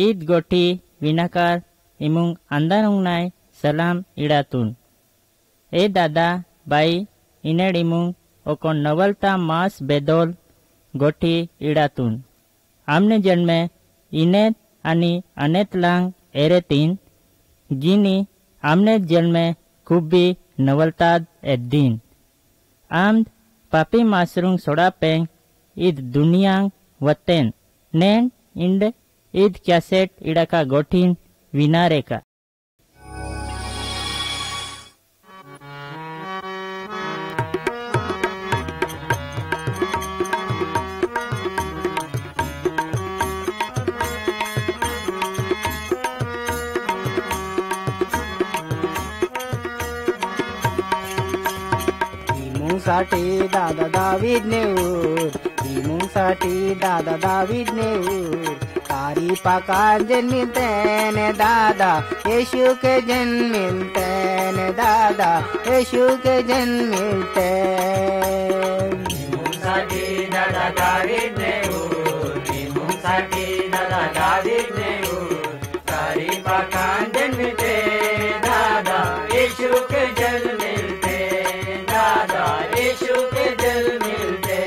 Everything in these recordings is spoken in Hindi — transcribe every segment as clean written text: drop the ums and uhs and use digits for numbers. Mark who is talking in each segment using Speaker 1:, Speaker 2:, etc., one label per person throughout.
Speaker 1: ईद गोठी विनाकार इमुंग अंदानुंग नाय सलाम इडातून ए दादा बाई इनेड इमुंग ओको नवलता मास बेदोल गोठी इडातून आमने जन्मे इनेत आणि अनेतलांग एरेतीन जिनी आमने जन्मे खूबी नवलताद एद्दीन आमद पापी मासरुंग सोडापेंग ईद दुनियांग वतेन नेन इंड ईद कैसेट इडाका गोठीन विनारेका
Speaker 2: साठी दादा दावीद नेऊर साठी दादा दावीद नेऊर तारी पाकार जन्मिलते ने दादा यीशु के जन्मिलते ने दादा यीशु के जन्मिलते
Speaker 3: साठी दादा दावीद नेऊर साठी दादा दावीद नेऊर तारी पाकार जन्मिलते दादा यीशु के जन्मिलते दादा यीशु के जन्मिलते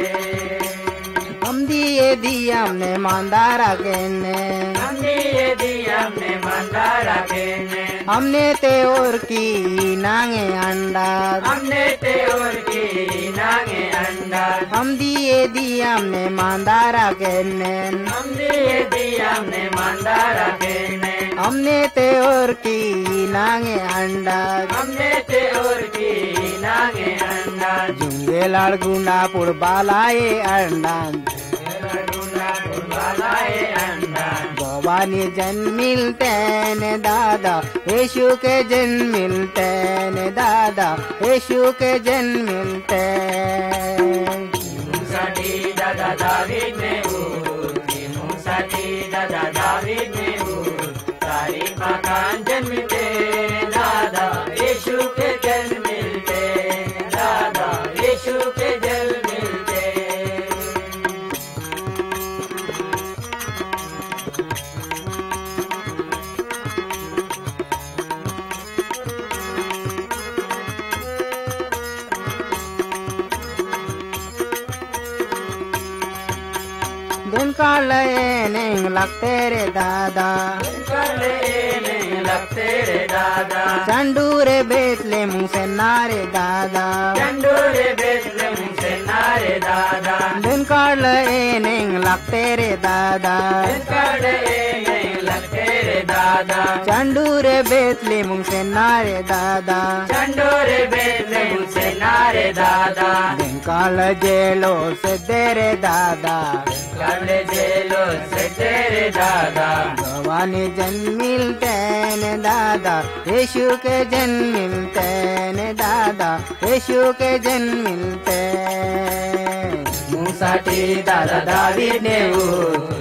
Speaker 2: हम दिए दिया हमने मंदारा केने हमने ते और की नांगे अंडा हम दिए दिया हमने मंदारा केने हमने ते और की नांगे अंडा जुंगे लाड़ गुंडा पुड़बालाए अंडा भवानी जन्मिलते ने दादा यीशु के जन्मिलते ने दादा यीशु के जन्मिलते
Speaker 3: साठी दादा दावीद नेऊर साठी दादा दावीद नेऊर तारी पाकान जन्मिलते दादा यीशु के जन्मिलते दादा यीशु के जन्मिलते
Speaker 2: दिन का लेने लगते रे दादा चंडूरे बेतले मुँह से नारे दादा दिन का लेने लगते रे दादा चंडूरे बेतले मुँह से नारे दादा दिन काल जेलो से तेरे दादा भवानी जन्मिलते ने दादा यीशु के जन्मिलते ने दादा यीशु के जन्मिलते
Speaker 3: साठी दादा दावीद नेऊर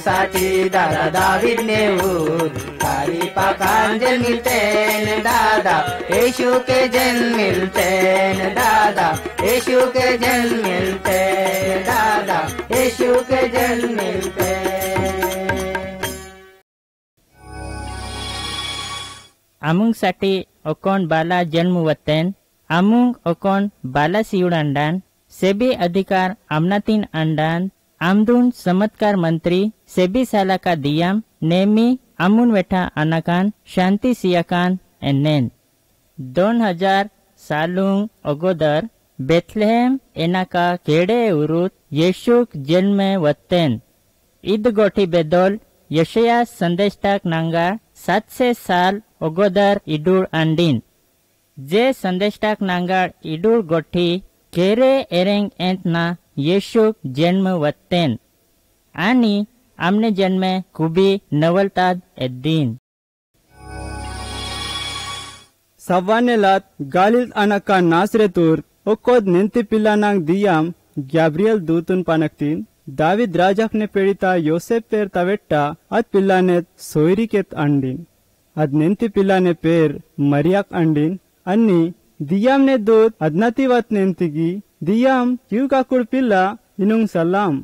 Speaker 3: साठी दादा दावीद नेऊर तारी पाकान जन्मिलते ने दादा यीशु के जन्मिलते ने दादा यीशु के जन्मिलते दादा यीशु के जन्मिलते
Speaker 1: आमुंग साठी ओकोन बाला जन्म वतेन आमुंग ओकोन बाला सियुड अंडान सेबी अधिकार आमनातीन अंडान आमदून चमत्कार मंत्री सेबी साला का दियाम नेमी आमुन वेठा अनाकान शांति सियाकान एनेन 2000 सालुंग अगोदर बेथलेहेम एनाका केड़े उरुत येशुक जन्म वत्तेन ईद गोठी बेदोल यशया संदेशटाक नांगा 700 साल अगोदर इडूळ अंडीन जे संदेशटाक नांगाळ इडूळ गोठी केरे एरेंग एंतना येशुक जन्म वत्तेन आणि आमने जन्मे कुबी नवलताद एद्दीन
Speaker 4: सवानेलात गालिल अनका नासरेतूर ओकोद निंति पिल्लानांग दियाम गैब्रियल दूतुन पानकतीन दाविद राजाक ने पेड़िता योसेफ पेर तवेट्टा अद पिल्लाने सोयरिकेत अंडीन अद निंति पिल्लाने पेर मरियाक अंडीन अन्नी दियाम ने दूत अदनातिवत निंतिगी दियाम क्यूकाकुड़ पिल्ला इनुंग सलाम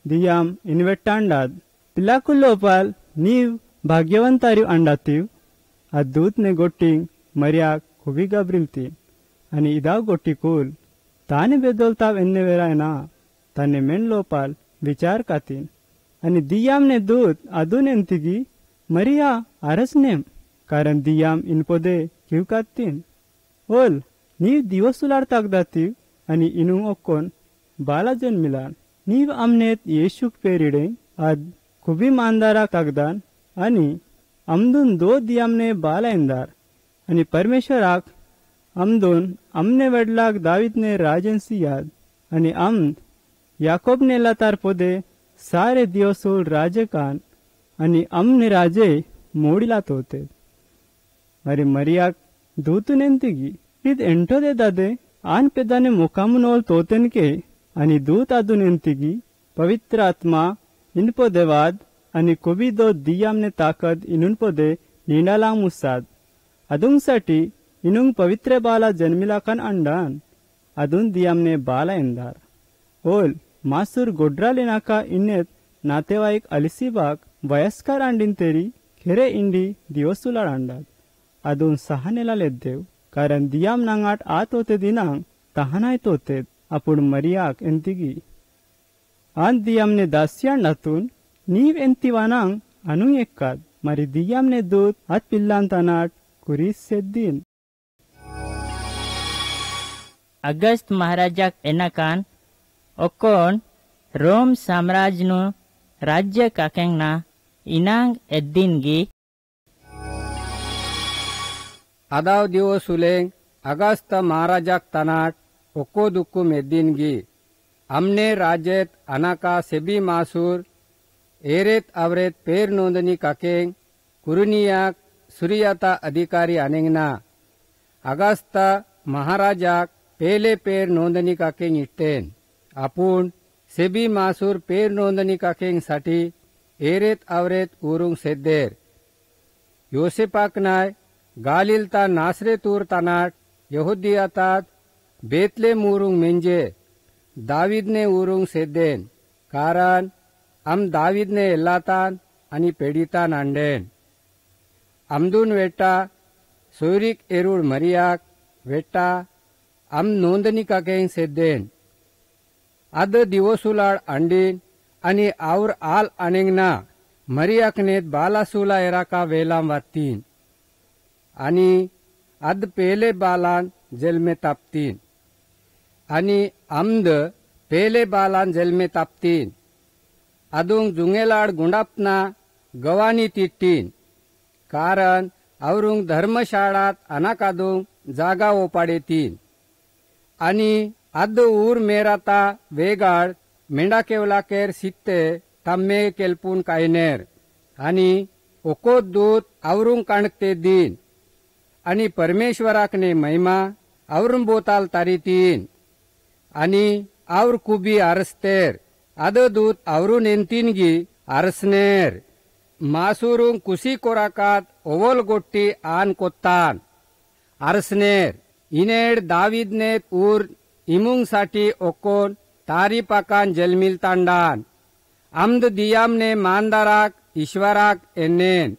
Speaker 4: दियाम इनवेट्टांडाद पिल्लाकुल लोपाल ನೀವ್ ಭಾಗ್ಯವಂತಾರಿ ಅಂಡಾತೀವ್ ಆ ದೂತ್ನೆ ಗೊಟ್ಟಿಂಗ್ ಮರಿಯಾಕ್ ಹುಬಿ ಗಬ್ರಿಲ್ತೀನ್ आणि इदाव गोटी कुल ताने बेदोलताव एन्ने वेरायना ताने मेन लोपाल विचार कातीन आणि दियामने दूत अदून एंतिगी मरिया आरसनेम कारण दियाम इनपोदे किव कातीन ओल नीव दिवस उलार ताकदातीव आणि इनुंग ओक्कोन बाला जन्मिलान नीव आमनेत येशुक पेरिडे आद खुबी मानदारा ताकदान आणि आमदून दो दियामने बाला इंदार आणि परमेश्वराक आमदोन आमने वडलाक दावीदने राजन्सी याद आणि आमद याकोबने लतार पोदे सारे दिवसोल राजकान आणि आमने राजे मोडीलात होते अरे मरियाक दूतनेंतिगी ईद एंटो दे दादे आन पेदाने मुकामुनोल तोतेन के आणि दूत आदुनेंतिगी पवित्र आत्मा इनपोदे वाद आणि कोबी दो दियामने ताकद इनुनपोदे निंडाला मुसाद अदुंगसाठी इनुंग पवित्र बाला जन्मिलाकन अंडान अदून दियामने बाला इंदार ओल मासूर गोड्रा लेनाका इन्नेत नातेवाईक अलिसीबाग वयस्कर अंडीन तेरी खेरे इंडी दिवसुलाड अंडात अदून सहानेला लेद्देव कारण दियाम नांगाट आत होते दिनांग तहानायत होते अपुड मरियाक एंतिगी आन दियामने दास्यांडातून नीव एंतिवानांग अनुंग एक्काद मरी दियामने दूत आत पिल्लांतानाट कुरीस सेद्दीन
Speaker 1: अगस्त महाराजाक एनाकान ओकोन रोम साम्राज्यनु राज्य काकेंगना इनांग एद्दीनगी
Speaker 3: अदाव दिवसुलेंग अगस्त महाराजाक तनाट ओको दुक्कु मेद्दीनगी अमने राज्यत अनाका सेबी मासूर एरेत अवरेत पेर नोंदणी काकेंग कुरुनियाक सुरियाता अधिकारी अनेंगना अगस्त महाराजाक पहले पेर नोंदणी काकेंग इट्टेन आपूण सेबी मासूर पेर नोंदणी काकेंग साठी एरेत अवरेत उरुंग सेद्देर योसेपाक नाय गालिलता नासरेतूर तनाट यहुदियातात बेतले उरुंग मेंजे दावीदने उरुंग सेद्देन कारण आम दावीदने एल्लातान आणि पेडितान अंडेन आमदून वेट्टा सोयरीक एरूड मरियाक वेट्टा आम नोंदणी काकेंग सेद्देन अद दिवसुलाड अंडीन आणि आवर आल अनेंगना मरियाकनेत बालासुला एराका वेलाम वात्तीन आणि अद पेले बालान जल्मे तापतीन आणि आमद पेले बालान जल्मे तापतीन अदुंग जुंगेलाड गुंडापना गवानी तिट्टीन कारण आवरुंग धर्मशाळात अनाकादुंग जागा ओपाडेतीन आणि अद ऊर मेराता वेगाड मेंढा केवलाकेर सित्ते तम्मे केल्पून कायनेर आणि ओको दूत आवरुंग काणकते दीन आणि परमेश्वराकने महिमा आवरुंग बोताल तारीतीन आणि आवर कुबी आरस्तेर अद दूत आवरून एंतीनगी आरसनेर मासूरुंग कुसी कोराकात ओवल गोट्टी आन कोत्तान आरसनेर इनेड दावीदनेत ऊर इमुंग साठी ओकोन तारी पाकान जल्मिल तांडान आमद दियामने मानदाराक ईश्वराक एन्नेन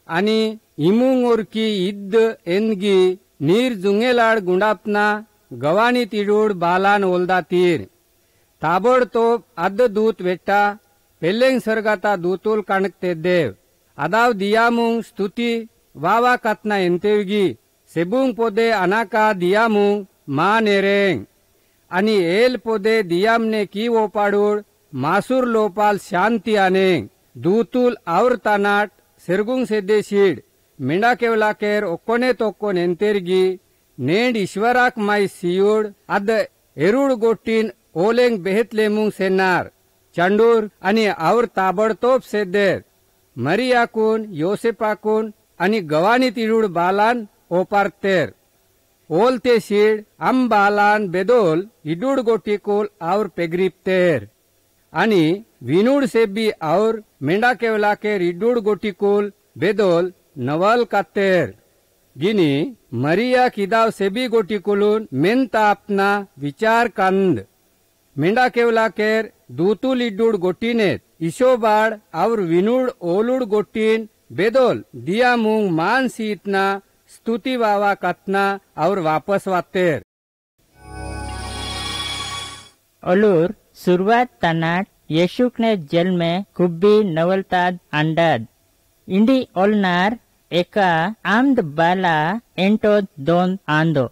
Speaker 3: आणि इमुंग ओरकी इद्द एनगी नीर जुंगेलाड गुंडापना गवानी तिडूड बालान ओलदा तीर ताबडतोब अद्द दूत वेट्टा पेल्लेंग सर्गाता दूतुल काणकते देव अदाव दियामुंग स्तुति वावा कतना एंतेवगी सेबुंग पोदे अनाका दियामुंग मा नेरेंग आणि एल पोदे दियामने की ओपाडूड मासूर लोपाल शांती अनेंग दूतुल आवर तानाट सेरगुंग सेदेशीड मेंढा केवलाकेर ओक्कोने तोक्कोन एंतेरगी नेंड ईश्वराक माई सियूड अद एरूड गोट्टीन ओलेंग बेहतलेमुंग सेनार चंडूर आणि आवर ताबडतोब सेद्देर मरियाकून योसेपाकून आणि गवानी तिडूड बालान ओपारतेर ओल ते शीड आम बालान बेदोल इडूड गोटीकोल आवर पेग्रिप्तेर आणि विनूड सेबी आवर मेंढा केवलाकेर इडूड गोटीकोल बेदोल नवल कात्तेर गिनी मरिया किदाव सेबी गोटीकोलून मेनता अपना विचार कंद मेंढा केवलाकेर दूतुल इडूड गोटीनेत इशोबाड और विनुड ओलुड गोट्टीन बेदोल दिया मूंग मान सीतना स्तुति वावा कतना और वापस वातेर
Speaker 1: ओलूर शुरुआत तनाट येशुक ने जल में कुब्बी नवलताद अंडाद इंडी ओलनार एका आमद बाला एंटो दोन आंदो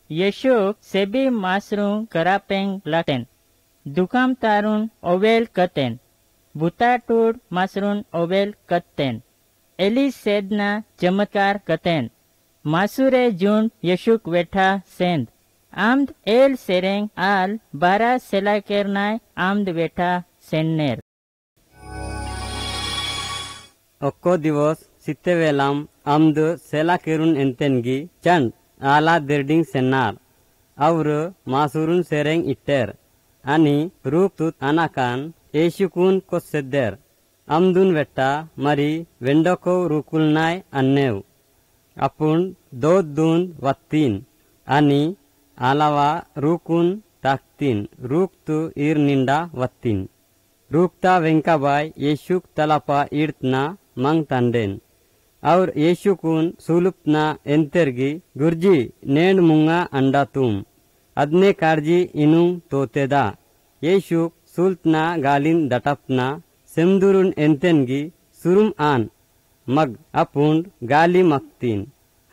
Speaker 1: येशुक सेबी मासरू करापेंग लाटेन दुकाम तारून ओवेल कतेन बुताटूड मासरून ओवेल कत्तेन एली सेदना चमत्कार कतेन मासुरे जून येशुक वेठा सेंद आमद एल सेरेंग आल 12 सेलाकेरनाय आमद वेठा सेन्नेर
Speaker 5: ఒక్కో దివస్ సిత్తెవేలాం ఆమ్దు సెలాకేరున్ ఎంతెన్గి చండ్ ఆలా దెర్డింగ్ సెన్నార్ అవరు మాసూరున్ సెరెంగ్ ఇట్టెర్ అని రూప్ తుత్ అనకాన్ ఏషుకున్ కొస్సెద్దెర్ ఆమ్దున్ వెట్ట మరి వెండకో రూకుల్నాయ్ అన్నేవ్ అపున్ దోద్దూన్ వత్తీన్ అని ఆలవా రూకున్ తాక్తీన్ రూక్తు ఈర్ నిండా వత్తీన్ रूपता वेंकाबाई येशुक तलापा इर्तना मंग तंडेन और येशुकुन सुलुपना एंतेरगी गुर्जी नेंड मुंगा अंडा तुम अदने कारजी इनुंग तोतेदा येशुक सुल्तना गालिन दटपना सेमदुरुन एंतेनगी सुरुम आन मग अपुंड गाली मक्तीन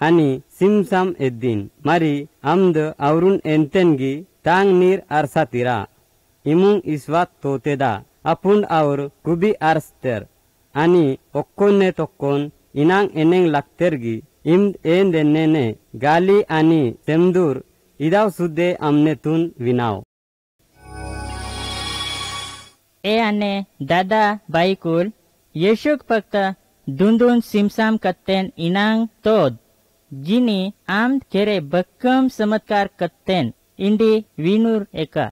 Speaker 5: हनी सिमसम एद्दीन मरी अम्द औरुन एंतेनगी तांग नीर अरसातिरा इमुंग इस्वात तोतेदा अपुंड और कुबी आरस्तर आणि ओक्कोने तोक्कोन इनांग एनेंग लागतेरगी इम्द एन देन्नेने गाली आणि सेमदूर इदाव सुद्दे आमनेतून विनाव
Speaker 1: ए आने दादा बाईकुल येशुक फक्त दुंदून सिमसाम कत्तेन इनांग तोद जिनी आमद केरे बक्कम चमत्कार कत्तेन इंडी विनूर एका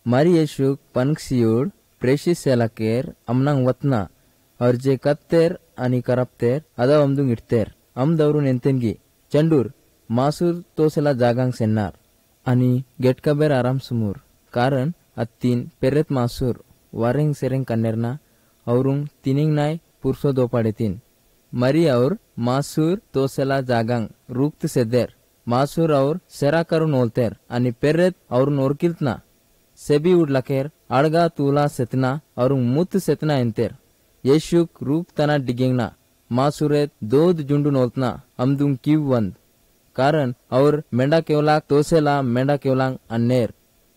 Speaker 6: मारी येशुक पनक्सियोड प्रेशिस सेलाकेर अमनांग वतना और जे कत्तेर आणि करप्तेर अदा अमदुंग इट्तेर अमदवरून एंतेनगी चंडूर मासूर तोसेला जागांग सेन्नार आणि गेटकबेर आराम सुमूर कारण अत्तीन पेरेत मासूर वारेंग सेरेंग कन्नेरना औरुंग तिनिंग नाय पुरसो दोपाडेतीन मरी और मासूर तोसेला जागांग रूक्त सेदेर मासूर और सेरा करून ओलतेर आणि पेरेत औरून ओरकिल्तना सेबी उडलाकेर आड़गा तूला सेतना और मुत सेतना एंतेर येशुक रूप तना डिगेंगना मासुरेत दोद जुंडू नोलतना अमदुंग किव वंद कारण और मेंडा केवलाक तोसेला मेंडा केवलांग अन्नेर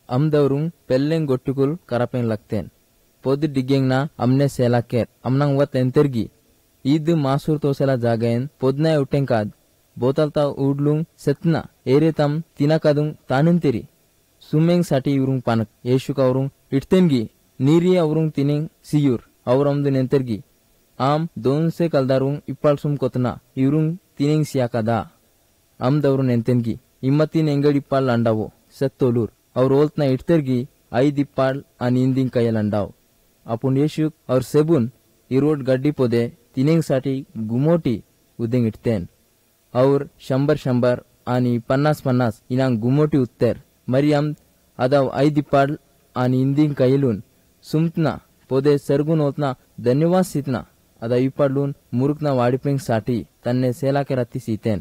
Speaker 6: अमदवरुंग पेल्लेंग गोट्टुकुल करापेंग लगतेन पोद डिगेंगना अमने सेलाकेर अमनांग वत एंतेरगी ईद मासूर तोसेला जागेन पोदनाय उटेंकाद बोतलता उडलुंग सेतना एरेतम तिनाकादुंग तानेंतेरी सुमेंग साठी इवरुंग पानक येशुक औरुंग इट्तेनगी नीरी औरुंग तिनेंग सियूर और अमदुन एंतेरगी आम 200 कलदारुंग इप्पाल सुम कोतना इवरुंग तिनेंग सियाकादा अमदवरुन एंतेनगी इम्मतीन एंगड इप्पाल अंडावो सेत्तोलूर और ओल्तना इट्तेरगी 5 इप्पाल आणि इंदिंग कयल अंडाव अपुन येशुक और सेबुन इरोड गड्डी पोदे तिनेंग साठी गुमोटी उदेंग इट्तेन और 100 आणि 50 इनांग गुमोटी उत्तेर मरियम अदाव 5 इप्पाल आणि इंदिंग कयलून सुमतना पोदे सरगुन ओतना धन्यवाद सीतना अदा इप्पाडून मुरुकना वाडिपेंग साठी तन्ने सेलाके रत्ती सीतेन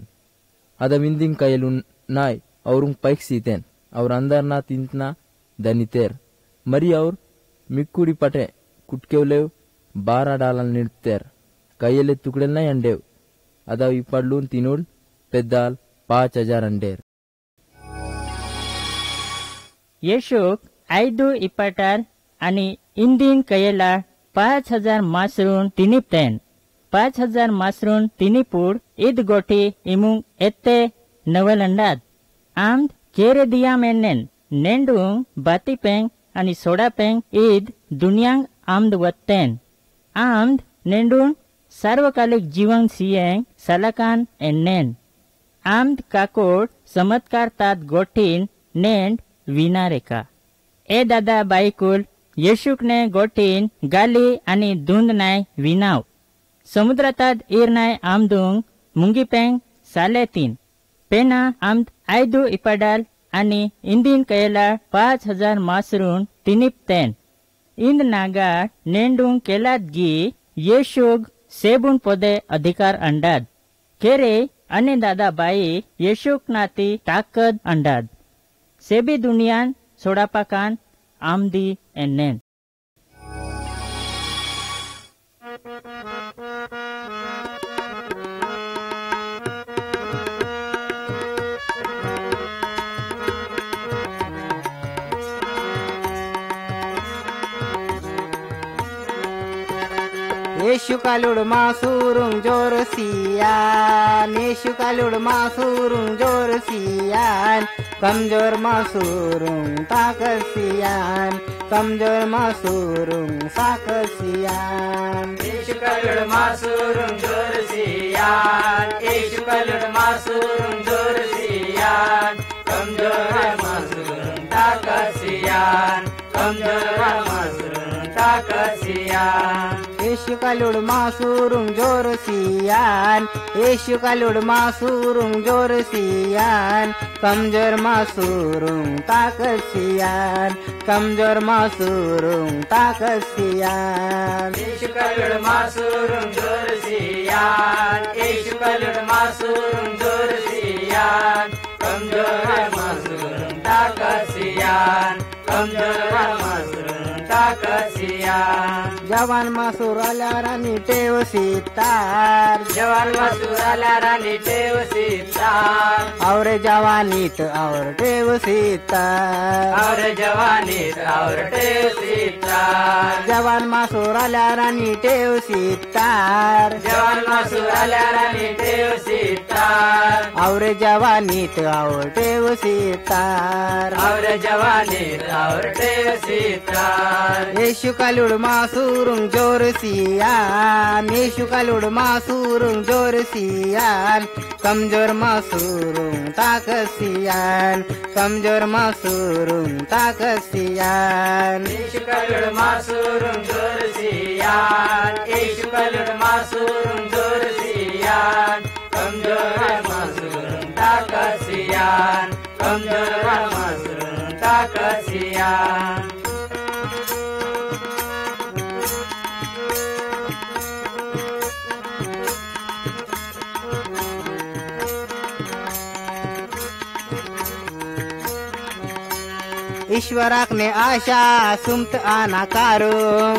Speaker 6: अदा विंदिंग कयलून नाय औरुंग पैक सीतेन और अंदरना तिंतना दनितेर मरी और मिक्कुडी पटे कुटकेवलेव 12 डालल निडतेर कयले तुकडेल नाय अंडेव अदा इप्पाडून तिनोड पेद्दाल 5000 अंडेर
Speaker 1: येशुक 5 इप्पाटाल आणि इंदिन कयेला 5000 मासरून तिनिपतेन 5000 मासरून तिनिपूड ईद गोटी इमुंग एत्ते नवलंडात आमद केरे दिया मेन्नेन नेंडुंग बातीपेंग आणि सोडापेंग ईद दुनियांग आमद वत्तेन आमद नेंडुंग सार्वकालिक जीवन सियेंग सलाकान एन्नेन आमद काकोड चमत्कार तात गोटीन नेंड विनारेका ए दादा बाईकुल येशुकने गोटीन गाली आणि धुंद नाय विनाव समुद्रातात ईर नाय आमदुंग मुंगीपेंग सालेतीन पेना आमद 5 इपाडाल आणि इंदीन कैला 5,000 मासरून तिनिपतेन इंद नागार नेंडून केलात गी येशूग सेबून पदे अधिकार अंडाद केरे आणि दादा बाई येशूक नाती ताकद अंडाद सेबी दुनियान सोडापाकान आमदी एन्नेन
Speaker 2: Yeshu kalud masurung jorsiyan, Yeshu kalud masurung jorsiyan, kamjor masurung takasiyan, kamjor masurung sakasiyan.
Speaker 7: Yeshu kalud masurung jorsiyan, Yeshu kalud masurung jorsiyan, kamjor masurung takasiyan, kamjor masurung takasiyan.
Speaker 2: Yeshu kalud masurung jorsiyan, Yeshu kalud masurung jorsiyan, kamjor masurung takasiyan, kamjor masurung takasiyan.
Speaker 7: Yeshu kalud masurung jorsiyan, Yeshu kalud masurung jorsiyan, kamjor masurung takasiyan, kamjor masurung takasiyan.
Speaker 2: जवान मासूर आल्या राणी टेव सीतार,
Speaker 7: जवान मासूर आल्या राणी टेव सीतार,
Speaker 2: और जवानीत और टेव सीतार,
Speaker 7: और जवानीत और टेव सीतार.
Speaker 2: जवान मासूर आल्या राणी टेव सीतार,
Speaker 7: जवान मासूर आल्या राणी टेव सीतार,
Speaker 2: और जवानीत और टेव सीतार,
Speaker 7: और जवानीत और टेव सीतार.
Speaker 2: येशू कालुड मासूरुंग जोरसियान, येशू कालुड मासूरुंग जोरसियान, कमजोर मासूरुंग ताकसियान, कमजोर मासूरुंग ताकसियान.
Speaker 7: येशू कालुड मासूरुंग जोरसियान, येशू कालुड मासूरुंग जोरसियान, कमजोर मासूरुंग ताकसियान, कमजोर मासूरुंग ताकसियान.
Speaker 2: ईश्वराक ने आशा सुमत अनाकारो,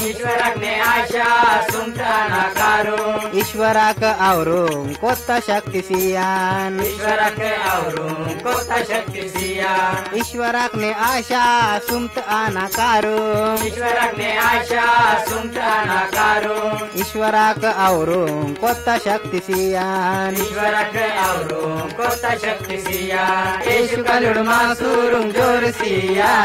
Speaker 7: ईश्वराक ने आशा सुमत अनाकारो,
Speaker 2: ईश्वराक आवरून कोत्ता शक्तिसियान,
Speaker 7: ईश्वराक आवरून कोत्ता शक्तिसियान.
Speaker 2: ईश्वराक ने आशा सुमत अनाकारो,
Speaker 7: ईश्वराक ने आशा सुमत अनाकारो,
Speaker 2: ईश्वराक आवरून कोत्ता शक्तिसियान.
Speaker 7: ईश्वराक आवरून कोत्ता शक्तिसियान.
Speaker 2: येशू कालुड मासूरुंग जोरसियान,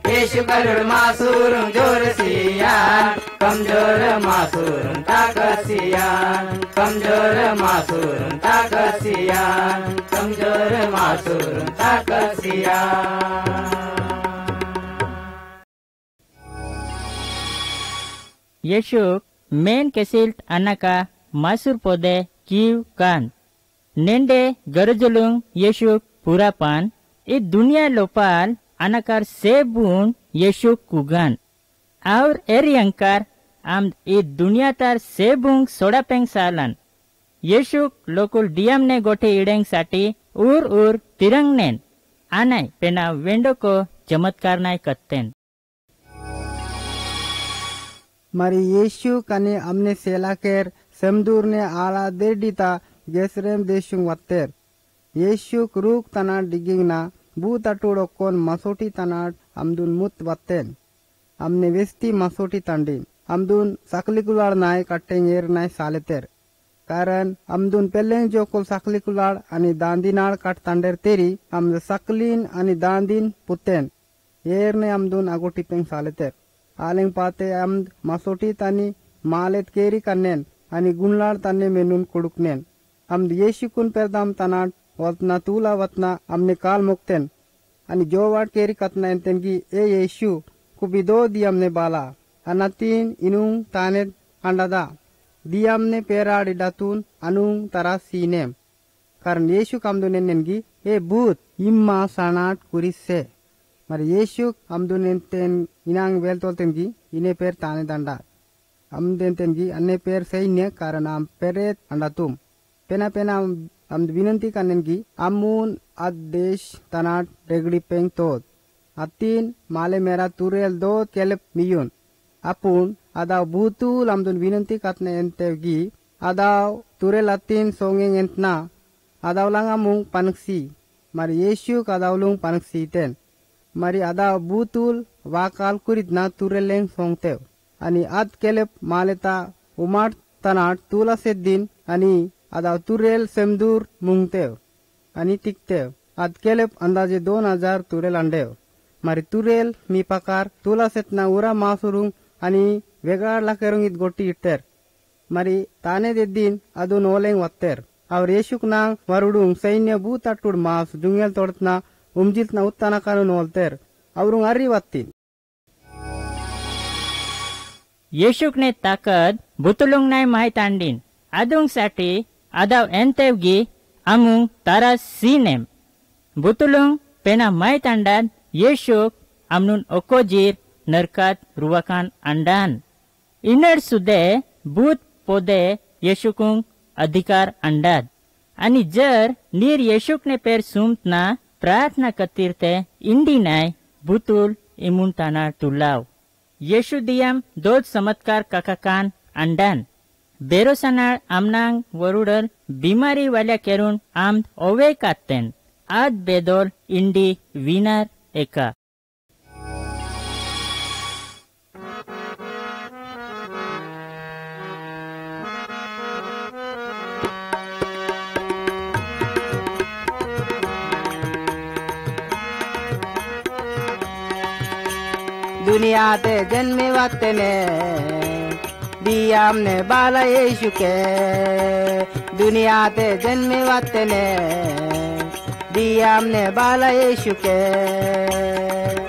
Speaker 2: येशू कालुड मासूरुंग जोरसियान, कमजोर मासूरुंग ताकसियान, कमजोर मासूरुंग ताकसियान, कमजोर मासूरुंग ताकसियान.
Speaker 1: येशूक मेन केसिल्ट अनाका मासूर पोदे कीव कान नेंडे गरजलुंग येशूक पुरापान इ दुनिया लोपाल अनाकार सेबून येशूक कुगान और एरियंकार आम इ दुनिया तार सेबुंग सोडापेंग सालन येशूक लोकुल डियम ने गोठे इडेंग साठी उर उर तिरंगनेन आनाय पेना वेंडो को चमत्कार नाय कत्तेन.
Speaker 2: मरी येशू कने हमने सेलाकेर समदूर ने आला देडीता गेसरेम देशुंग वत्तेर येशू क्रूक तना डिगिंगना बूत अटूडो कोन मसोटी तनाड अमदुन मुत वत्तेन हमने वेस्ती मसोटी तंडीन अमदुन सकलिकुलाड नाय कट्टेंग एर नाय सालेतेर कारण अमदुन पेल्लेंग जोकोल सकलिकुलाड आणि दांदीनाड कट तंडेर तेरी अमद सकलीन आणि दांदीन पुत्तेन एर ने अमदुन अगोटिपेंग सालेतेर आलेंग पाते अमद मसोटी तनी मालेत केरी कन्नेन आणि गुणलाड तन्ने मेनून कुडुकनेन अमद येशुकुन पेरदाम तनाड वतना तूला वतना हमने काल मुक्तेन आणि जोवाट केरी कतना तेनगी ए येशु कुबिदो दियमने बाला अनातीन इनुंग तानेत अंडदा दियमने पेराड इडातून अनुंग तरा सीनेम कारण येशू आमदू नेन्नेनगी ए भूत इम्मा सानाट कुरिसे मरी येशू आमदू नेन्तेन इनांग वेल तोलतेनगी इने पेर ताने दंडा आमदेनतेनगी अन्ने पेर सैन्य कारण आम पेरेत अंडातुम पेना पेना आम विनंती करनेनगी आमून आदेश तनाट रेगड़ी पेंग तोद अतीन माले मेरा तुरेल दो केले मियुन आपुन आदाव भूतूल आमदुन विनंती कातने एंतेगी आदाव तुरेल अतीन सोंगेंग एंतना आदाव लांगा मुंग पानक्सी मरी येशू आदाव लुंग पानक्सी तेन मरी आदाव भूतूल वाकाल कुरितना तुरेलेंग सोंगतेव आणि आद केले मालेता उमाट तनाट तुला सेद्दीन आणि आदाव तुरेल सेमदूर मुंगतेव आणि टिकतेव आद केले अंदाजे 2000 तुरेल अंडेव मारी तुरेल मी पकार तुला सेतना उरा मासुरुंग आणि वेगळा लाकेरुंग इत गोटी इट्टेर मारी ताने देद्दीन अदून ओलेंग वत्तेर और येशुक नांग वरुडुंग सैन्य बूत अट्टुड मास जुंगेल तोडतना उमजितना उत्ताना कानून ओलतेर औरुंग अर्री वत्तीन
Speaker 1: येशुकने ताकद बुतुलुंग नाय माहित अंडीन आदुंग साठी आदाव एंतेवगी आमुंग तारा सीनेम बुतुलुंग पेना माहित अंडान येशुक आमनुन ओकोजीर नरकात रुवाकान अंडान इनर सुदे भूत पोदे येशुकुंग अधिकार अंडाद आणि जर नीर येशुकने पेर सुमतना प्रार्थना कतीरते इंडी नाय बुतुल इमुन ताना तुलाव येशु दियम दोद चमत्कार काकाकान अंडान बेरोसनाळ आमनांग वरुडल बिमारी वाल्या केरून आम ओवे कात्तेन आद बेदोल इंडी विनार एका
Speaker 2: दुनिया ते जन्मे वक्त ने दिया हमने बाला यीशु के दुनिया ते जन्मे वक्त ने दिया हमने बाला यीशु के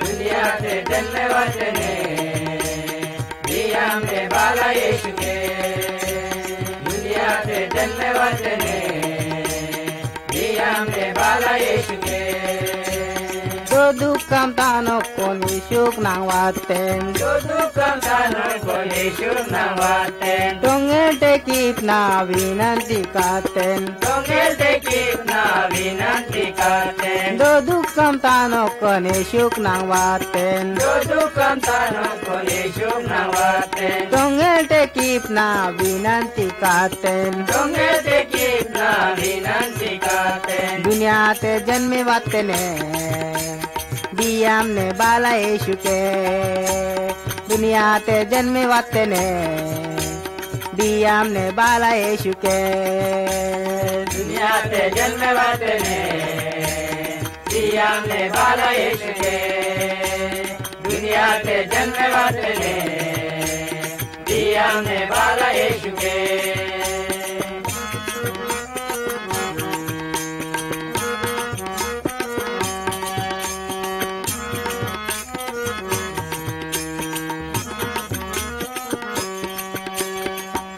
Speaker 7: दुनिया से जन्मे वक्त ने दिया हमने बाला यीशु के दुनिया से जन्मे वक्त ने दिया हमने बाला यीशु के
Speaker 2: दो दुखम तानो कोनी शुक नांग वातें
Speaker 7: दो दुखम तानो कोनी शुक नांग वातें
Speaker 2: डोंगेल ते कीपना विनंती कातें
Speaker 7: डोंगेल ते कीपना विनंती कातें
Speaker 2: दो दुखम तानो कोनी शुक नांग वातें
Speaker 7: दो दुखम तानो कोनी शुक नांग वातें
Speaker 2: डोंगेल ते कीपना विनंती कातें
Speaker 7: डोंगेल ते कीपना विनंती कातें
Speaker 2: दुनिया ते जन्मे वाते ने दिया हमने बाला यीशु के दुनिया ते जन्मे वाते ने दिया हमने बाला यीशु के
Speaker 7: दुनिया ते जन्मे वाते ने दिया हमने बाला यीशु के दुनिया ते जन्मे वाते ने दिया हमने बाला यीशु के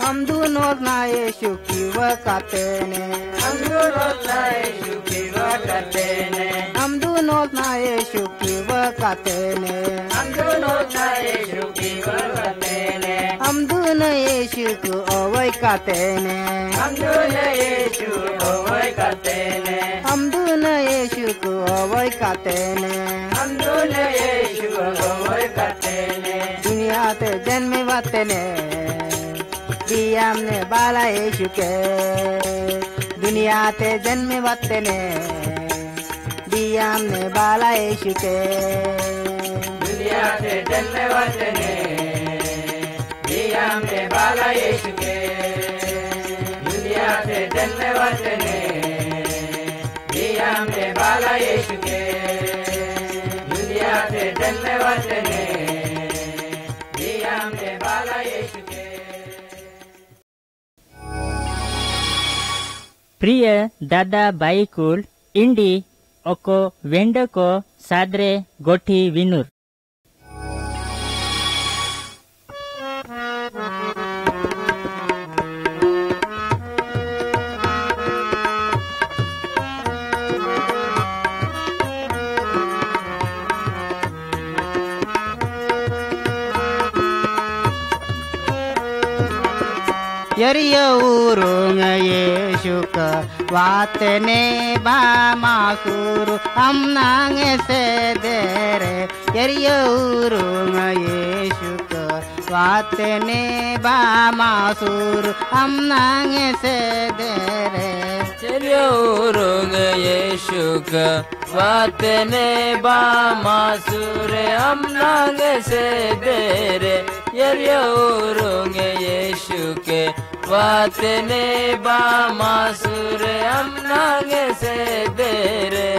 Speaker 2: हम दोनों ना यीशु की वकाते ने
Speaker 7: हम दोनों ना यीशु की वकाते ने
Speaker 2: हम दोनों ना यीशु की वकाते ने
Speaker 7: हम दोनों ना यीशु की वकाते ने
Speaker 2: हम दोनों यीशु को ओवे काते ने
Speaker 7: हम दोनों यीशु को ओवे काते ने
Speaker 2: हम दोनों यीशु को ओवे काते ने
Speaker 7: हम दोनों यीशु को ओवे काते ने
Speaker 2: दुनिया ते जन्मे वाते ने दिया हमने बाला यीशु के दुनिया ते जन्मे वाते ने दिया हमने बाला यीशु के
Speaker 7: दुनिया ते जन्मे वाते ने दिया हमने बाला यीशु के दुनिया ते जन्मे वाते ने दिया हमने बाला यीशु के दुनिया ते जन्मे वाते ने दिया हमने बाला यीशु के
Speaker 1: प्रिय दादा बाईकुल इंडी ओको वेंडको सादरे गोठी विनूर
Speaker 2: Yeriurung Yeshuka Watene ba masuru amnang sedere Yeriurung Yeshuka Watene ba masuru amnang sedere
Speaker 6: Yeriurung Yeshuka Watene ba masure amnang sedere Yeriurung Yeshuke Watene ba masure amnang sedere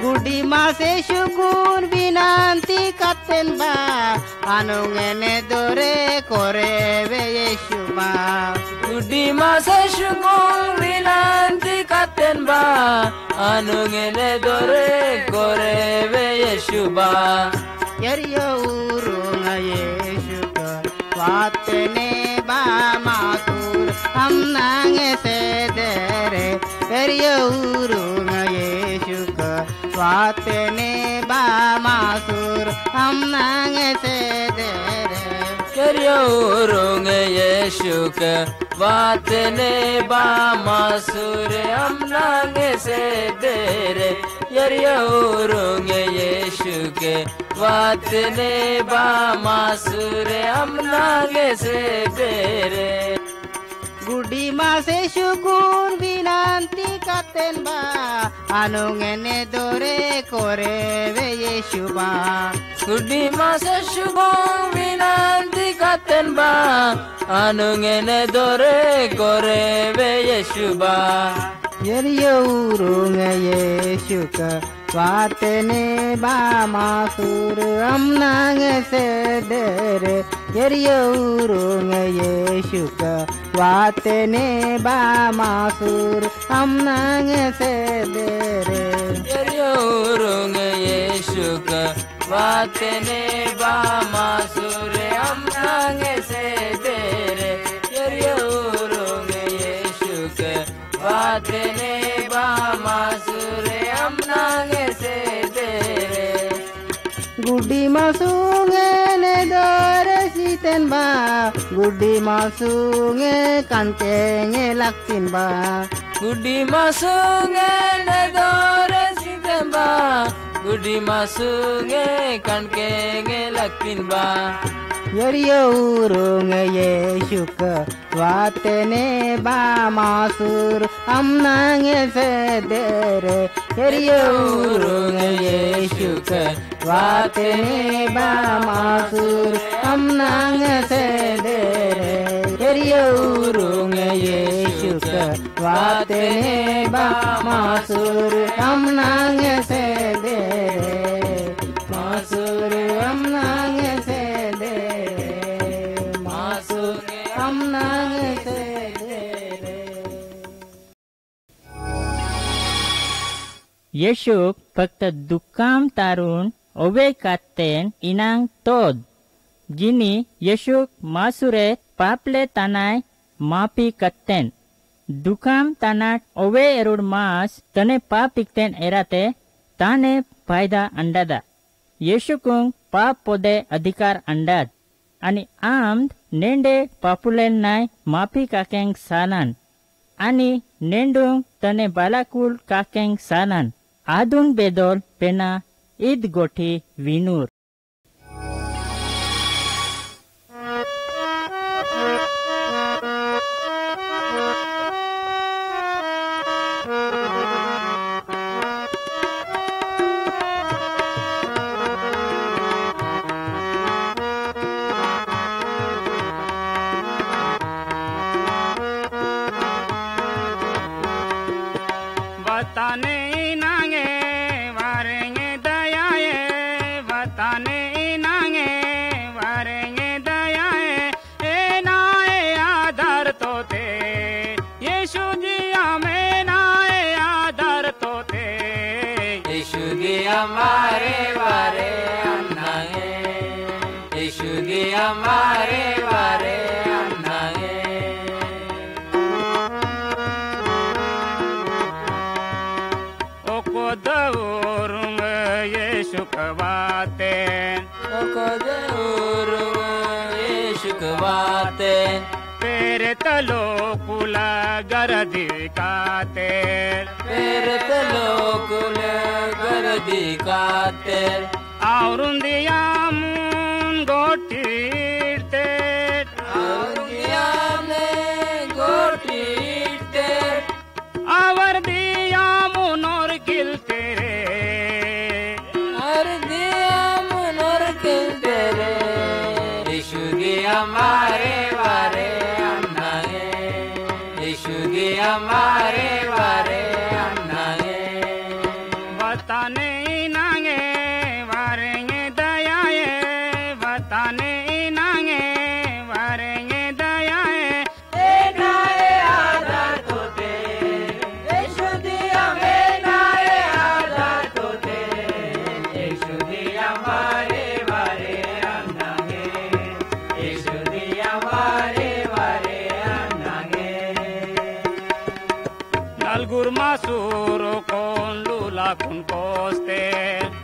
Speaker 2: Gudi mase syukur binanti katen ba anungene dore koreve Yesu ba
Speaker 6: Gudi mase syukur binanti katen ba anungene dore koreve Yesu ba
Speaker 2: Yeriyo urung Yesu ka watene ba matur amnang sedere Yeriyo urung Yesu ka watene ba masur amnang sedere
Speaker 6: Yeriurung Yeshuka Watene ba masure amnang sedere Yeriurung Yeshuke Watene ba masure amnang sedere
Speaker 2: Gudi mase syukur binanti katen ba anungene dore koreve Yesu ba
Speaker 6: Gudi mase syukur binanti katen ba anungene dore koreve Yesu ba
Speaker 2: Yeriyo urung Yesu ka watene ba masur amnang sedere Yeriyo urung Yesu ka watene ba masur amnang sedere
Speaker 6: Yeriurung Yeshuka Watene ba masure amnang sedere Yeriurung Yeshuka Watene ba masure amnang sedere
Speaker 2: Gudi masungene dore siten ba Gudi masunge kankenge laktin ba
Speaker 6: Gudi masungene dore siten ba Gudi masunge kankenge laktin ba
Speaker 2: Yeriyo urung Yesu ka watene ba masur amnang sedere Yeriyo urung Yesu ka watene ba masur amnang sedere Yeriyo urung Yesu ka watene ba masur amnang sedere masur amnang sedere masur amnang sedere
Speaker 1: येशूक फक्त दुःखाम तारून ओवे कात्तेन इनांग तोद जिनी येशूक मासुरे पापले तानाय मापी कत्तेन दुःखाम तानाट ओवे एरुड मास तने पाप इकतेन एराते ताने फायदा अंडादा येशूकुंग पाप पोदे अधिकार अंडाद आणि आमद नेंडे पापुलेन नाय मापी काकेंग सालान आणि नेंडुंग तने बालाकुल काकेंग सालान आदुन बेदोल पेना ईद गोठी विनूर
Speaker 8: पेरतलो कुल गरदी कातेर
Speaker 6: पेरतलो कुल गरदी कातेर
Speaker 8: औरुंदियामुन गोटीतेर
Speaker 6: औरुंदियामने गोटीतेर
Speaker 8: आवर दियामुनोर किलतेरे
Speaker 6: और दियामुनोर किलतेरे यीशु गिया मारे वारे अन्नागे यीशु गिया मारे वारे अन्नागे
Speaker 8: बताने नांगे वारेंगे दयाए बताने नांगे वारेंगे दयाए
Speaker 7: नाए आधार तोते यीशु दिया में नाए आधार तोते यीशु दिया मारे वारे अन्नागे यीशु दिया मारे वारे अन्नागे
Speaker 8: नलगुर मासूरो कोन लूला कुन कोस्ते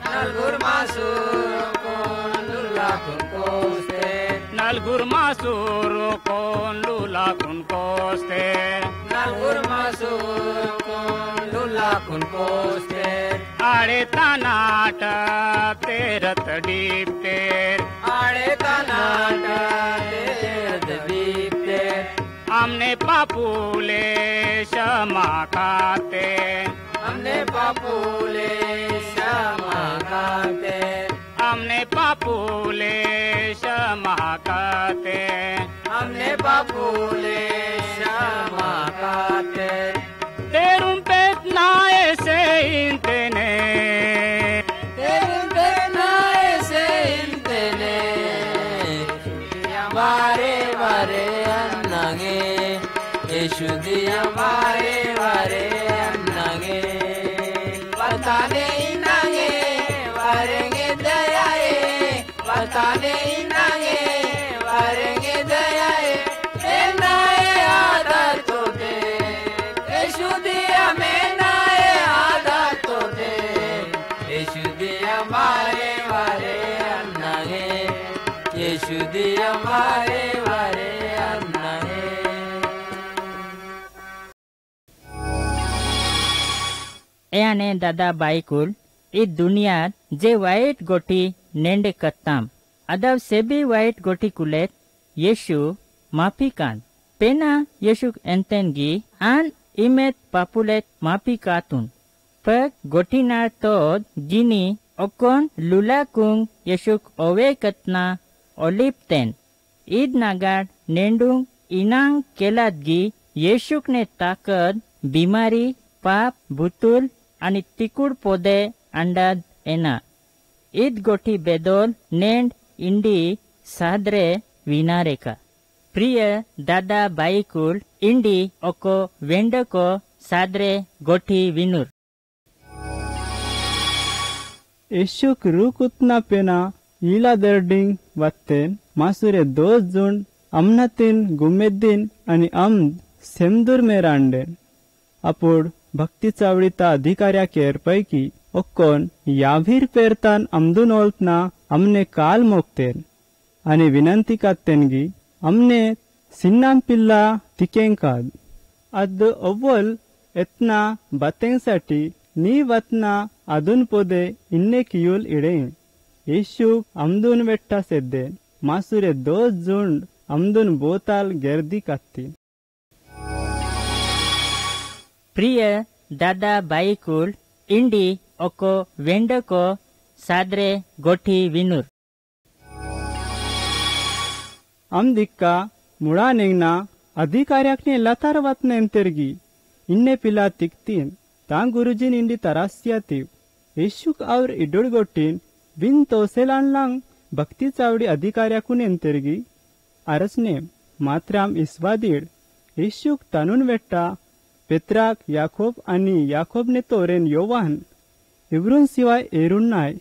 Speaker 7: नलगुर मासूर कोन लुला कुन कोस्ते
Speaker 8: नलगुर मासूरो कोन लूला कुन कोस्ते
Speaker 7: नलगुर मासूर कोन लुला कुन कोस्ते
Speaker 8: आड़े तानाट तेरत डीपतेर
Speaker 7: आड़े कनाटा तेरत दीपते
Speaker 8: हमने पापूले क्षमा खाते
Speaker 7: हमने पापूले क्षमा खाते
Speaker 8: हमने पापूले क्षमा खाते
Speaker 7: हमने पापूले क्षमा खाते
Speaker 8: तेरुम पेत नाए से इंतने
Speaker 7: तेरे बेनाए से इंतने
Speaker 6: वारे वारे अन्नागे यीशु दिया वारे वारे अन्नागे
Speaker 7: बताने नागे वारेंगे दयाए बताने नागे वारेंगे दयाए नाए आधार तोते यीशु दिया में नाए आधार तोते यीशु दिया मारे वारे अन्नागे
Speaker 6: यीशु दिया वारे वारे अन्नागे
Speaker 1: याने दादा बाईकुल ई दुनियात जे वाईट गोटी नेंडे कत्ताम अदव सेबी वाईट गोटी कुलेत येशू माफी कान पेना येशू एंतेनगी आन इमेत पापुलेत माफी कातून पग गोटीना तो जिनी ओकोन लुला कुंग येशूक ओवे कतना ओलिपतेन ईद नागाड नेंडूंग इनांग केलादगी येशूकने ताकद बिमारी पाप भुतूल आणि तिकूड पोदे अंडाद एना ईद गोठी बेदोल नेंड इंडी सादरे विनारेका प्रिय दादा बाईकुल इंडी ओको वेंडको सादरे गोठी विनूर
Speaker 4: येशूक रूक उतना पेना ईला दर्डिंग वत्तेन मासुरे 2 जून अमनातीन गुमेद्दीन आणि अमद सेमदूर मेरांडेन अपूड भक्ती चावडीता अधिकार्याकेर पैकी ओक्कोन याभीर पेरतान अमदून ओल्तना अमने काल मोक्तेन आणि विनंती कात्तेनगी अमने सिन्नाम पिल्ला तिकेंकाद अद अव्वल एतना बतेंसाठी नी वतना अदून पोदे इन्ने कियूल इडें येशू अमदून वेट्टा सेद्देन मासुरे 2 जून अमदून बोताल गेर्दी कत्ती
Speaker 1: प्रिय दादा बाईकुल इंडी ओको वेंडको सादरे गोठी विनूर
Speaker 4: अमदिक्का मुळा नेंगना अधिकार्याकने लतार वतनेन तेरगी इन्ने पिला तिक्तीन तां गुरुजीन इंडी तरास्यातीव येशूक और इडुडगोट्टीन बिन तोसेलांग भक्ती चावडी अधिकार्याकुनेन तेरगी अरसने मात्राम इस्वादीड येशूक तानून वेट्टा पेत्राक याकोब आणि याकोबने तोरेन योवान इवरून सिवाय एरून नाय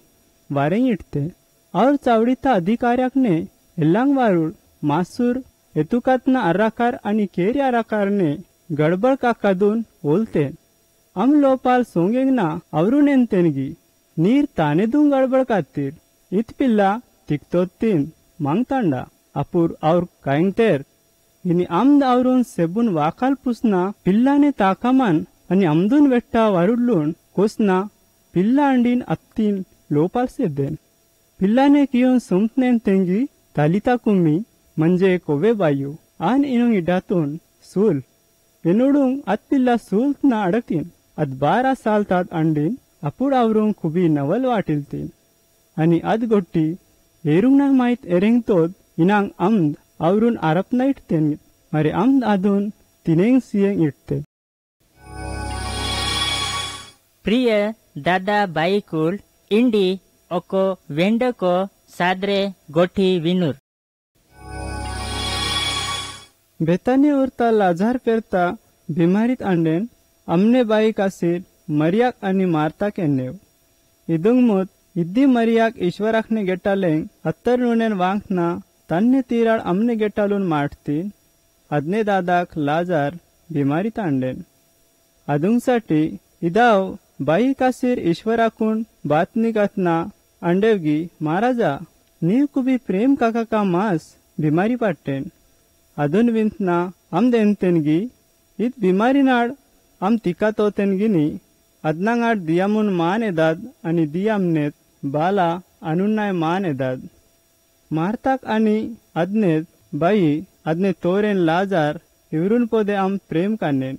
Speaker 4: वारें इटते और चावडीता अधिकार्याकने एल्लांग वारूड मासूर एतुकातना अर्राकार आणि केरी अर्राकारने गडबड काकादून ओलते अम लोपाल सोंगेंगना अवरून तेनगी नीर तानेदूं गडबड कात्तीर इत पिल्ला तिक्तोत्तीन मांगतांडा अपूर और कायंगतेर इनी आमद आवरून सेबून वाकाल पुसना पिल्लाने ताकामान आणि अमदून वेट्टा वारुडलून कोसना पिल्ला अंडीन अत्तीन लोपाल सेदेन. पिल्लाने कियोन सुमतनेन तेंगी तालिता कुम्मी म्हणजे कोवे बायू आन इनुंग इडातून सूल एनुडूंग अत पिल्ला सूलतना अडकीन अद 12 साल तात अंडीन अपुड आवरून खुबी नवल वाटिलतीन आणि अद गोट्टी एरुंगना माहित एरेंगतोद इनांग अमद आवरून आरपना इटतेन मरे अमद आदून तिनेंग सियेंग इटते.
Speaker 1: प्रिय दादा बाईकुल इंडी ओको वेंडको सादरे गोठी विनूर.
Speaker 4: बेतानी उरता लाजार पेरता बिमारीत अंडेन अमने बाई कासीर मरियाक आणि मारता केन्नेव इदुंग मुत इद्दी मरियाक ईश्वराकने गेटालेंग अत्तर नुनेन वांगना तन्ने तीराळ अमने गेटालून माटतीन अदने दादाक लाजार बिमारीत अंडेन अदुंगसाठी इदाव बाई कासीर ईश्वराकून बातनी कथना अंडेवगी महाराजा नीव कुबी प्रेम काका का मास बिमारी पाटेन अदून विंतना आम देनतेनगी इत बिमारी नाड आम तिका तोतेनगिनी अदनांगाड दियामुन मान एदाद आणि दियामनेत बाला अनुन्नाय मान एदाद मारताक आणि अदनेत बाई अदने तोरेन लाजार इवरून पोदे आम प्रेम कानेन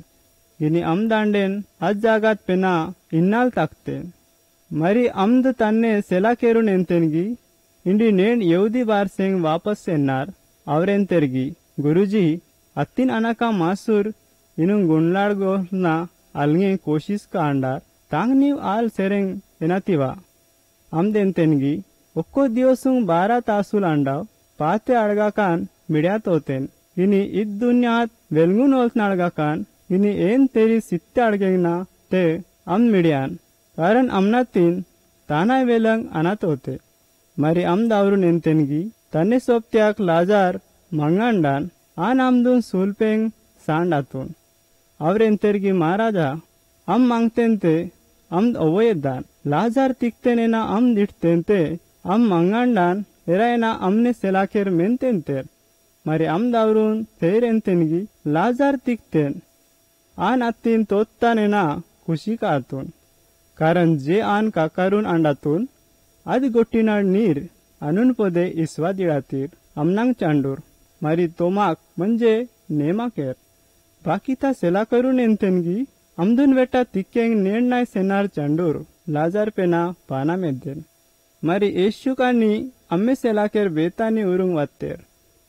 Speaker 4: गिनी आम दांडेन आज जागात पेना इन्नाल ताकतेन मरी अमद तन्ने सेला केरून एंतेनगी इंडी नेण येवदी बारसेंग वापस सेन्नार आवरेन तेरगी गुरुजी अत्तीन अनाका मासूर इनुंग गुंडलाड गोना अलगे कोशिश का अंडार तांग नीव आल सेरेंग एनातिवा आमदेन तेनगी ఒక్కో దివసం 12 తాసులు అండావ్ పాతే అడగాకాన్ మిడియాతోతేన్ ఇని ఇద్ దున్యాత్ వెల్గున్ ఓల్తన అడగాకాన్ इनी एन तेरी सित्ते अडगेना ते अम मिडियान कारण अमनातीन तानाय वेलंग अनात होते मरी अमदावरून एंतेनगी तन्ने सोपत्याक लाजार मंगांडान आन आमदून सूलपेंग सांडातून आवरेंतेरगी महाराजा अम मांगतेन ते अमद अवयदान लाजार तिकतेनेना अम दिठतेन ते अम मंगांडान एरायना अमने सेलाकेर मेनतेन तेर मरी अमदावरून तेर एंतेनगी लाजार तिकतेन आन अत्तीन तोत्तानेना खुशी कातून कारण जे आन काकारून अंडातून आदि गोट्टीनाड नीर अनुन पोदे इसवा दिळातीर अमनांग चांडूर मारी तोमाक म्हणजे नेमाकेर बाकीता सेला करून एंतेनगी अमदून वेटा तिक्केंग नेणनाय सेनार चांडूर लाजार पेना पाना मेद्देन मारी येशुकानी अम्मे सेलाकेर बेतानी उरुंग वात्तेर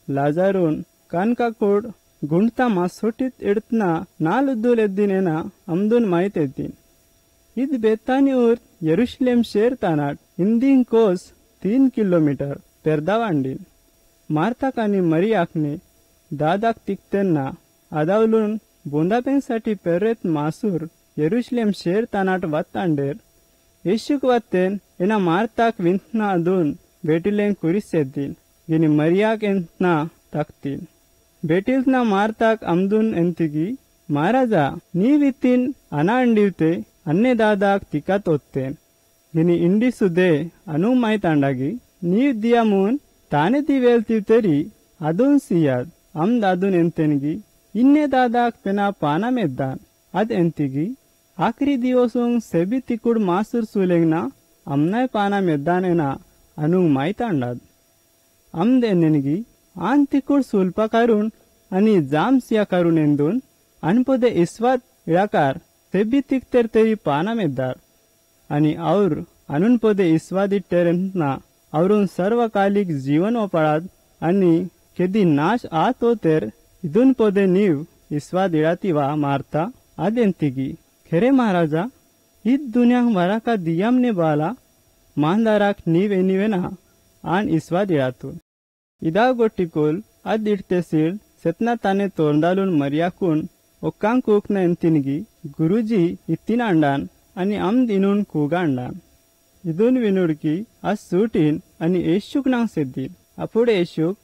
Speaker 4: लाजारून कानकाकोड गुंडता मासोटीत एडतना नालुद्दूल एद्दीनेना अमदून माहित एद्दीन इद बेतानी ऊर यरुशलेम शेर तानाट इंदीन कोस 3 किलोमीटर पेरदावांडीन मारताक आणि मरियाकने दादाक तिकतेन्ना आदावलून बोंदापेंसाठी पेरेत मासूर यरुशलेम शेर तानाट वात्तांडेर येशुक वात्तेन एना मारताक विंतना अदून बेटिलेंग कुरिसेद्दीन गिनी मरियाक एंतना ताकतीन बेटिल्तना मारताक अमदून एंतिगी महाराजा नीवितीन अना अंडीवते अन्ने दादाक तिकात ओत्तेन गिनी इंडी सुदे अनु माहित अंडागी नीव दियामून ताने दी वेल्तीवतेरी अदून सियाद अम दादून एंतेनगी इन्ने दादाक पेना पाना मेद्दान अद एंतिगी आखरी दिवसोंग सेबी तिकुड मासूर सुलेंगना अमनाय पाना मेद्दानेना अनु माहित अंडाद अम देनेनगी आन तिकुड सुलपा कारून आणि जाम सिया कारून एंदून अनपोदे इस्वात इळाकार सेबी तिकतेर तेरी पाना मेद्दार आणि और अनुन पोदे इस्वादी टेरेंतना औरून सर्वकालिक जीवन ओपाळाद आणि केदी नाश आत होतेर इदून पोदे नीव इस्वाद इळातीवा मारता आदेंतिगी खेरे महाराजा ईद दुनिया वराका दियामने बाला मानदाराक नीव एनिवेना आन इस्वाद इळातून इदा गोट्टिकोल अद इडतेसील सेतना ताने तोरदालून मरियाकून ओक्कांग कूकना एंतिनगी गुरुजी इत्तीन अंडान आणि अमद इनून कूगा अंडान इदून विनुडकी आज सूटीन आणि येशुक नांग सेद्दीन अपुडे येशुक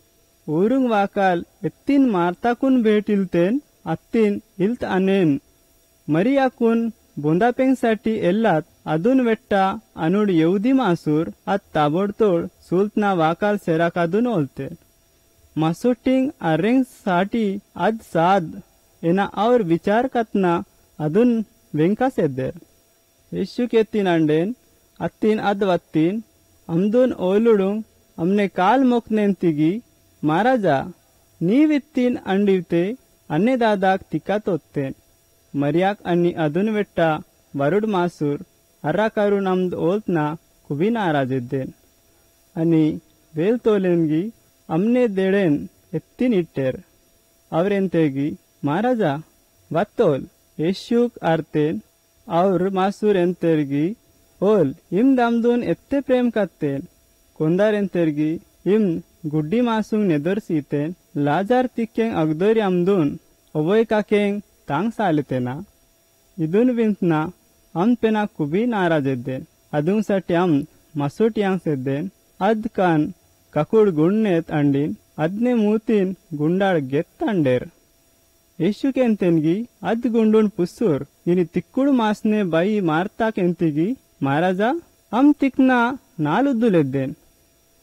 Speaker 4: ऊरुंग वाकाल एत्तीन मारताकून भेटिलतेन अत्तीन इल्त अनेन मरियाकून बोंदापेंगसाठी एल्लात अदून वेट्टा अनुड येवदी मासूर आत ताबोडतोड सुलतना वाकाल सेराकादून ओलते मासोटिंग अरेंग साठी अद साद एना और विचार कतना अदुन वेंका सेद्देर यीशु के तीन अंडेन अत्तीन अद वत्तीन अमदुन ओलुडुंग हमने काल मोकनेंतिगी महाराजा नीवित्तीन अंडिवते अन्य दादाक तिकातोत्तेन मरियाक अन्नी अदुन वेट्टा वरुड मासूर अर्रा करून अमद ओल्तना कुबी नाराजिद्देन अनि वेल तोलेंगी अमने देड़ेन एत्तीन इट्टेर अवरेंतेगी महाराजा वत्तोल येशुक आर्तेन और मासूर एंतेरगी ओल इम दामदून एत्ते प्रेम कत्तेन कोंदार एंतेरगी इम गुड्डी मासूंग नेदर सीतेन लाजार तिक्केंग अगदोरी अमदून अवोय काकेंग तांग सालेतेना इदून विंतना अम पेना कुबी नाराजेद्देन अदुंग साठी अम मसूटियांग सेद्देन अद कान ककुड गुण्नेत अंडीन अदने मूतीन गुंडाळ गेत्त अंडेर येशु केंतेनगी अद गुंडून पुसूर इनी तिक्कुड मासने बाई मारताक एंतिगी महाराजा अम तिक्ना नालुद्दुलेद्देन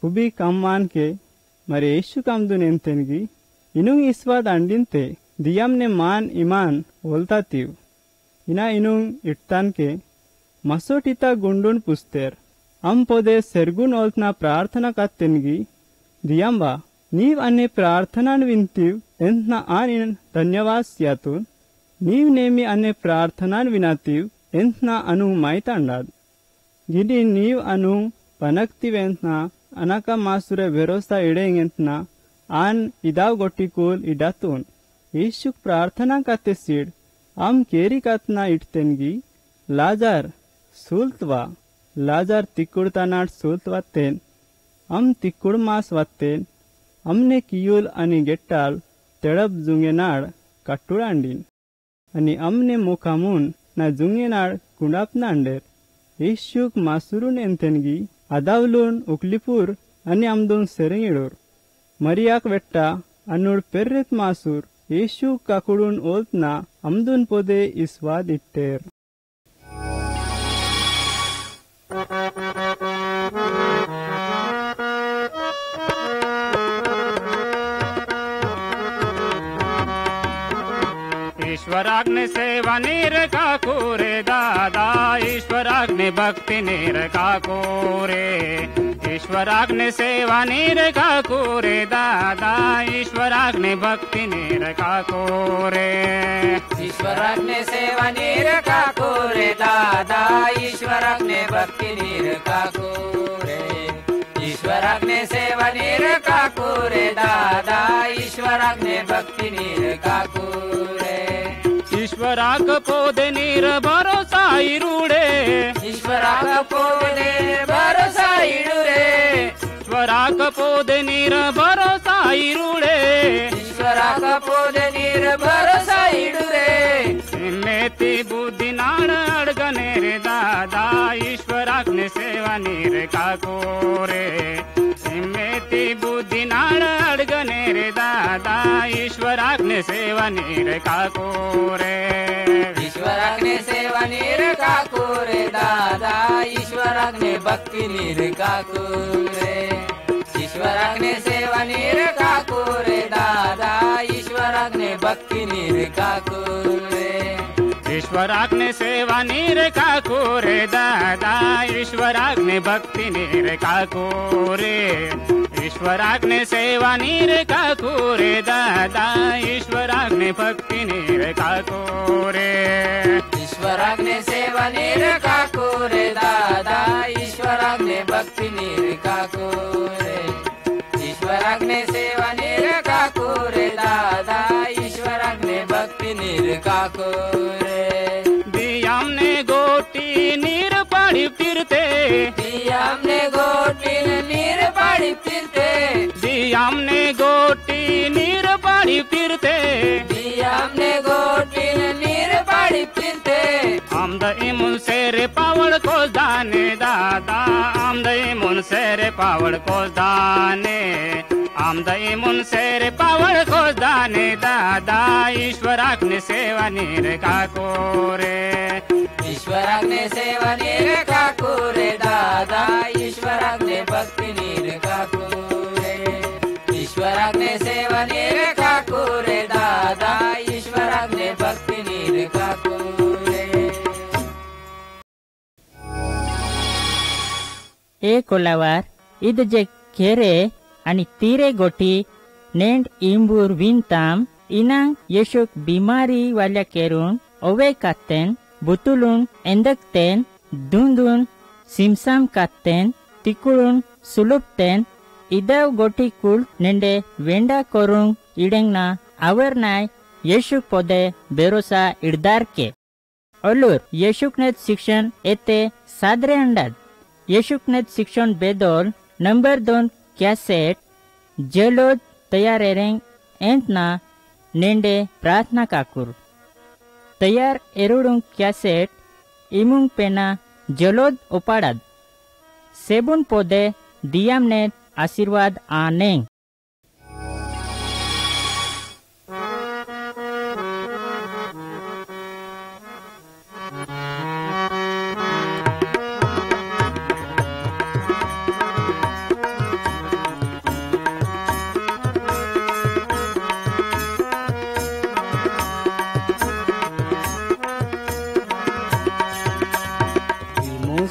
Speaker 4: कुबी कम्मान के मरे येशु कमदुन एंतेनगी इनुंग इस्वाद अंडिनते दियमने मान ईमान बोलतातीव इना इनुंग इट्तान के मसोटिता गुंडून पुस्तेर अम पोदे सेरगुन ओल्तना प्रार्थना कत्तेनगी दियंबा नीव अन्य प्रार्थनान विनतीव एंतना आन धन्यवाद सियातून नीव नेमी अन्य प्रार्थनान विनातीव एंतना अनु माइतांडाद गिडी नीव अनु पनक्तीव एंतना अनाका मासुरे भरोसा इडेंग एंतना आन इदाव गोटिकूल इडातून येशुक प्रार्थना कत्ते सीड आम केरी कतना इटतेनगी लाजार सुल्तवा लाजार तिकुड़तानाट सुल्त वत्तेन अम तिकुड़ मास वत्तेन अमने कियूल अनि गेट्टाल तेड़ब जुंगेनाड कट्टुडांडीन अनि अमने मुखामून ना जुंगेनाड कुंडापना अंडेर येशुक मासुरून एंतेनगी अदावलून उकलीपूर अनि अमदून सेरेंगिडोर मरियाक वेट्टा अनुड पेर्रेत मासूर येशु काकुडून ओल्तना अमदून पोदे इस्वाद इट्टेर
Speaker 8: ईश्वराग्नि सेवा नीर काकुरे दादा ईश्वराग्नि भक्ति नीर काकुरे ईश्वराग्नि सेवा नीर काकुरे दादा ईश्वराग्नि भक्ति नीर काकुरे
Speaker 7: ईश्वराग्नि सेवा नीर काकुरे दादा ईश्वराग्नि भक्ति नीर काकुरे ईश्वराग्नि सेवा नीर काकुरे दादा ईश्वराग्नि भक्ति नीर काकुरे
Speaker 8: ईश्वराक पोदे नीर भरोसा इरुडे
Speaker 7: ईश्वराक पोदे भरोसा इडुरे
Speaker 8: ईश्वराक पोदे नीर भरोसा इरुडे
Speaker 7: ईश्वराक पोदे नीर भरोसा इडुरे
Speaker 8: मेती बुद्धि नाड़ अड़गने रे दादा ईश्वराग्नि सेवा नीर काकोरे मेती बुद्धि नाड़ अड़गने रे दादा ईश्वराग्नि सेवा नीर काकोरे
Speaker 7: ईश्वराग्नि सेवा नीर काकोरे दादा ईश्वराग्नि भक्ति नीर काकोरे ईश्वराग्नि सेवा नीर काकोरे दादा ईश्वराग्नि भक्ति नीर काकोरे
Speaker 8: ईश्वराग्नि सेवा नीर काकोरे दादा ईश्वराग्नि भक्ति नीर काकोरे ईश्वराग्नि सेवा नीर काकोरे दादा ईश्वराग्नि भक्ति नीर काकोरे
Speaker 7: ईश्वराग्नि सेवा नीर काकोरे दादा ईश्वराग्नि भक्ति नीर काकोरे ईश्वराग्नि सेवा नीर काकोरे दादा ईश्वराग्नि भक्ति नीर काकोरे
Speaker 8: दियामने गोटी नीर पाड़ी फिरते
Speaker 7: दियामने गोटी नीर पाड़ी फिरते
Speaker 8: दियामने गोटी नीर पाड़ी फिरते
Speaker 7: दियामने गोटी नीर पाड़ी फिरते
Speaker 8: आमद इमुन सेरे पावड़ को दाने दादा आमद इमुन सेरे पावड़ को दाने आमद इमुन सेरे पावड़ को दाने दादा ईश्वराग्नि सेवा नीर काकोरे
Speaker 7: ईश्वराग्नि सेवा नीर काकोरे दादा ईश्वराग्नि भक्ति नीर काकोरे ईश्वराग्ने सेवने रे काकू रे दादा ईश्वराग्ने भक्तिनी रे काकू रे
Speaker 1: ए कोलावार इद जे खेरे आणि तीरे गोटी नेंड इंबूर विनताम इनांग येशुक बिमारी वाल्या केरून ओवे कात्तेन बुतुलून एंदकतेन दुंदून सिमसाम कात्तेन तिकुळून सुलुपतेन इदव गोटी कुल नेंडे वेंडा करूंग इडेंगना आवरनाय येशुक पोदे बेरोसा इडदारके ओलूर येशुकनेत शिक्षण एते सादरे अंडाद येशुकनेत शिक्षण बेदोल नंबर 2 कैसेट जेलोद तयार एरेंग एंटना नेंडे प्रार्थना काकुर तयार एरुडुंग कैसेट इमुंग पेना जलोद उपाड़ाद सेबुन पोदे दियाम ने आशीर्वाद आनेंग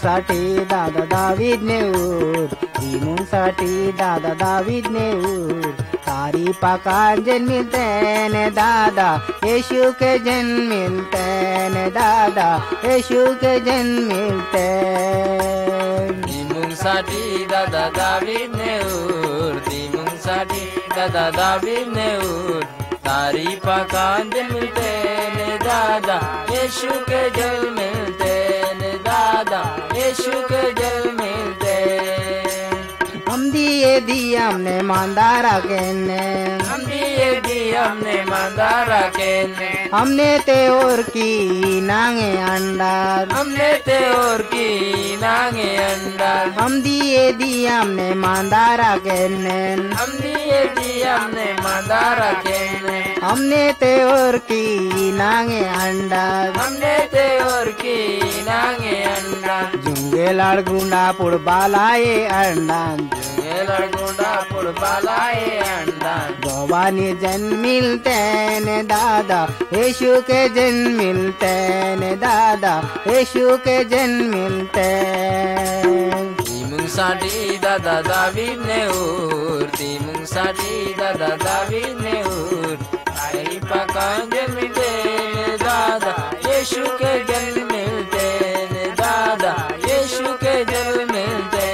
Speaker 2: साठी दादा दावीद ने ऊर साठी दादा दावीद ने ऊर तारी पकान जन मिलते ने दादा यीशु के जन मिलते ने दादा यीशु के जन मिलते
Speaker 7: साठी दादा दावीद ने ऊर साठी दादा दावीद ने ऊर तारी पकान जन मिलते ने दादा यीशु के जल मिलते दादा यीशु के जल मिलते
Speaker 2: हम दिए हमने मांदारा केने
Speaker 7: हम दिए हमने मांदारा केने
Speaker 2: हमने ते और की नांगे अंडा
Speaker 7: हमने ते और की नांगे अंडा
Speaker 2: हम दिए हमने मांदारा केने
Speaker 7: हम दिए हमने मांदारा केने
Speaker 2: हमने ते और की नांगे अंडा
Speaker 7: हमने ते और की नांगे अंडा
Speaker 2: जुंगे लड़गुंडा पुड़बालाए अंडा
Speaker 7: जुंगे लड़गुंडा पुड़बालाए अंडा
Speaker 2: भवानी जन मिलते ने दादा यीशु के जन मिलते ने दादा यीशु के जन मिलते
Speaker 7: साठी दादा दावीद ने ऊर साठी दादा दावीद ने ऊर आई पकान जन मिलते दादा यीशु के जन मिलते दादा यीशु के जल मिलते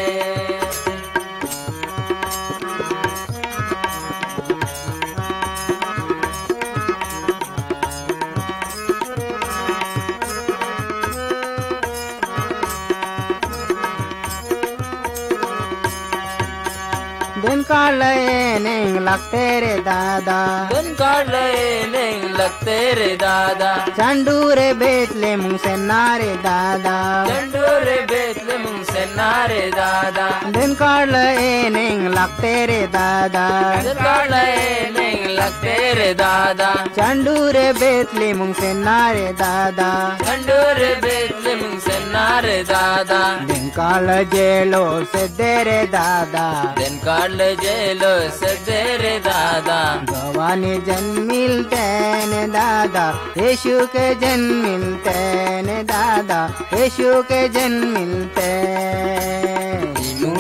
Speaker 2: दिन काट लए नहीं लगते रे दादा
Speaker 7: दिन काट लए नहीं लगते रे दादा
Speaker 2: चंडूरे बेच ले मुँह से नारे दादा
Speaker 7: चंडूरे बेच ले मुँह से नारे दादा
Speaker 2: दिन काट लए नहीं लगते रे दादा
Speaker 7: दिन काट लए नहीं लगते रे दादा
Speaker 2: चंडूरे बेच ले मुँह से नारे दादा
Speaker 7: चंडूरे बेच ले मुँह से नारे दादा
Speaker 2: दिन काल जेलो से दे रे दादा
Speaker 7: दिन काट ले जेलो से दे रे दादा
Speaker 2: भवानी जन मिलते ने दादा यीशु के जन मिलते ने दादा यीशु के जन मिलते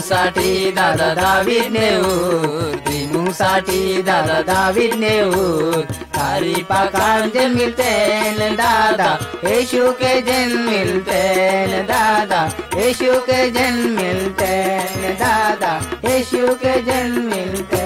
Speaker 7: साठी दादा दावीद ने ऊर साठी दादा दावीद ने ऊर तारी पकान जन मिलते ने दादा यीशु के जन मिलते ने दादा यीशु के जन मिलते ने दादा यीशु के जन मिलते